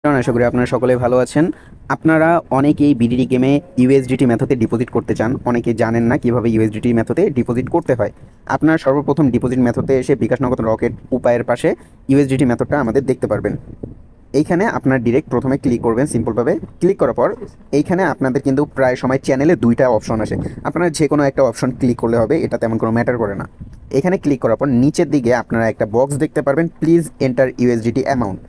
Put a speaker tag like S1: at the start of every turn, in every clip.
S1: আশা করি আপনারা সকলে ভালো আছেন। আপনারা অনেকেই বিডিটি গেমে ইউএসডিটি মেথডে ডিপোজিট করতে চান, অনেকে জানেন না কিভাবে ইউএসডিটি মেথডে ডিপোজিট করতে হয়। আপনারা সর্বপ্রথম ডিপোজিট মেথডে এসে বিকাশ নগদ রকেট উপায়ের পাশে ইউএসডিটি মেথডটা আমাদের দেখতে পারবেন। এইখানে আপনার ডিরেক্ট প্রথমে ক্লিক করবেন। সিম্পলভাবে ক্লিক করার পর এইখানে আপনাদের কিন্তু প্রায় সময় চ্যানেলে দুইটা অপশন আসে, আপনারা যে কোনো একটা অপশন ক্লিক করলে হবে, এটা তেমন কোনো ম্যাটার করে না। এখানে ক্লিক করার পর নিচের দিকে আপনারা একটা বক্স দেখতে পারবেন, প্লিজ এন্টার ইউএসডিটি অ্যামাউন্ট।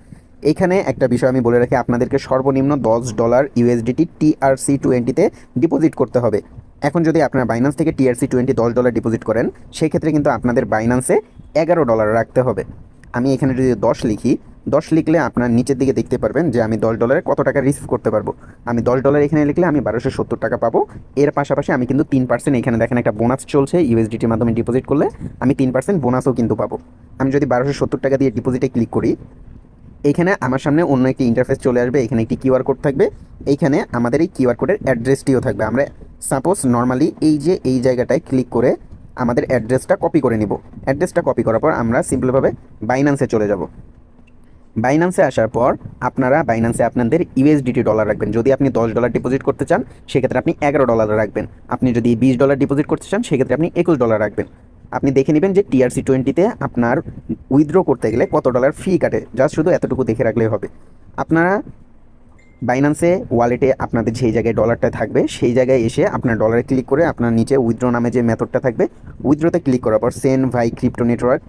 S1: এখানে একটা বিষয় আমি বলে রাখি, আপনাদেরকে সর্বনিম্ন $10 ইউএসডিটি TRC20-তে ডিপোজিট করতে হবে। এখন যদি আপনার বাইন্যান্স থেকে TRC20 $10 ডিপোজিট করেন, সেক্ষেত্রে কিন্তু আপনাদের বাইন্যান্সে $11 রাখতে হবে। আমি এখানে যদি 10 লিখি, 10 লিখলে আপনার নিচের দিকে দেখতে পারবেন যে আমি $10 কত টাকা রিসিভ করতে পারবো। আমি $10 এখানে লিখলে আমি 1270 টাকা পাবো। এর পাশাপাশি আমি কিন্তু 3% এখানে দেখেন একটা বোনাস চলছে, ইউএসডিটির মাধ্যমে ডিপোজিট করলে আমি 3% বোনাসও কিন্তু পাবো। আমি যদি 1270 টাকা দিয়ে ডিপোজিটে ক্লিক করি, এইখানে আমার সামনে অন্য একটি ইন্টারফেস চলে আসবে। এখানে একটি কিউআর কোড থাকবে, এইখানে আমাদের এই কিউআর কোডের অ্যাড্রেসটিও থাকবে। আমরা সাপোজ নর্মালি এই জায়গাটায় ক্লিক করে আমাদের অ্যাড্রেসটা কপি করে নিব। অ্যাড্রেসটা কপি করার পর আমরা সিম্পলভাবে বাইন্যান্সে চলে যাব। বাইন্যান্সে আসার পর আপনারা বাইন্যান্সে আপনাদের ইউএসডিটি ডলার রাখবেন। যদি আপনি $10 ডিপোজিট করতে চান, সেক্ষেত্রে আপনি $11 রাখবেন। আপনি যদি $20 ডিপোজিট করতে চান, সেক্ষেত্রে আপনি $21 রাখবেন। আপনি দেখে নেবেন যে TRC20-তে আপনার উইথড্র করতে গেলে কত ডলার ফি কাটে, জাস্ট শুধু এতটুকু দেখে রাখলেই হবে। আপনারা বাইন্যান্সে ওয়ালেটে আপনাদের যেই জায়গায় ডলারটা থাকবে, সেই জায়গায় এসে আপনার ডলারে ক্লিক করে আপনার নিচে উইথড্র নামে যে মেথডটা থাকবে, উইথড্রতে ক্লিক করার পর সেন্ড ভাই ক্রিপ্টো নেটওয়ার্ক,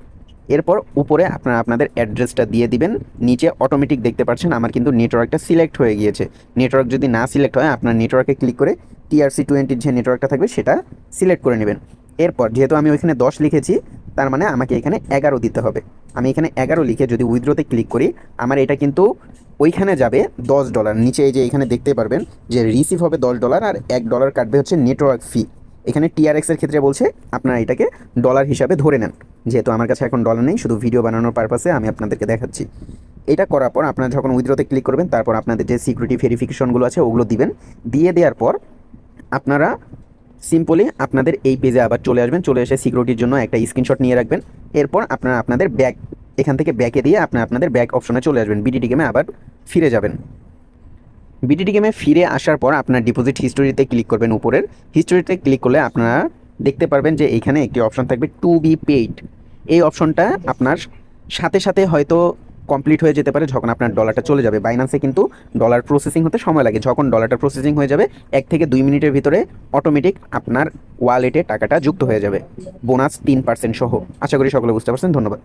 S1: এরপর উপরে আপনারা আপনাদের অ্যাড্রেসটা দিয়ে দিবেন। নিচে অটোমেটিক দেখতে পাচ্ছেন আমার কিন্তু নেটওয়ার্কটা সিলেক্ট হয়ে গিয়েছে। নেটওয়ার্ক যদি না সিলেক্ট হয়, আপনার নেটওয়ার্কে ক্লিক করে TRC20 যে নেটওয়ার্কটা থাকবে সেটা সিলেক্ট করে নেবেন। এরপর যেহেতু আমি ওইখানে 10 লিখেছি, তার মানে আমাকে এখানে 11 দিতে হবে। আমি এখানে 11 লিখে যদি উইথড্রতে ক্লিক করি, আমার এটা কিন্তু ওইখানে যাবে $10। নিচে এই যে এখানে দেখতে পারবেন যে রিসিভ হবে $10 আর $1 কাটবে হচ্ছে নেটওয়ার্ক ফি। এখানে TRX-এর ক্ষেত্রে বলছে আপনারা এটাকে ডলার হিসাবে ধরে নেন। যেহেতু আমার কাছে এখন ডলার নেই, শুধু ভিডিও বানানোর পারপাসে আমি আপনাদেরকে দেখাচ্ছি। এটা করার পর আপনারা যখন উইথড্রতে ক্লিক করবেন, তারপর আপনাদের যে সিকিউরিটি ভেরিফিকেশনগুলো আছে ওগুলো দিবেন। দিয়ে দেওয়ার পর আপনারা সিম্পলি আপনাদের এই পেজে আবার চলে আসবেন। চলে এসে সিকিউরিটির জন্য একটা স্ক্রিনশট নিয়ে রাখবেন। এরপর আপনারা আপনাদের ব্যাক, এখান থেকে ব্যাকে দিয়ে আপনাদের ব্যাক অপশনে চলে আসবেন। বিডিটি গেমে আবার ফিরে যাবেন। বিডিটি গেমে ফিরে আসার পর আপনার ডিপোজিট হিস্টোরিতে ক্লিক করবেন। উপরের হিস্টোরিতে ক্লিক করলে আপনারা দেখতে পারবেন যে এইখানে একটি অপশন থাকবে টু বি পেইড। এই অপশনটা আপনার সাথে সাথে হয়তো কমপ্লিট হয়ে যেতে পারে যখন আপনার ডলারটা চলে যাবে। বাইন্যান্সে কিন্তু ডলার প্রসেসিং হতে সময় লাগে। যখন ডলারটা প্রসেসিং হয়ে যাবে, 1 থেকে 2 মিনিটের ভিতরে অটোমেটিক আপনার ওয়ালেটে টাকাটা যুক্ত হয়ে যাবে, বোনাস 3% সহ। আশা করি সকলে বুঝতে পারছেন। ধন্যবাদ।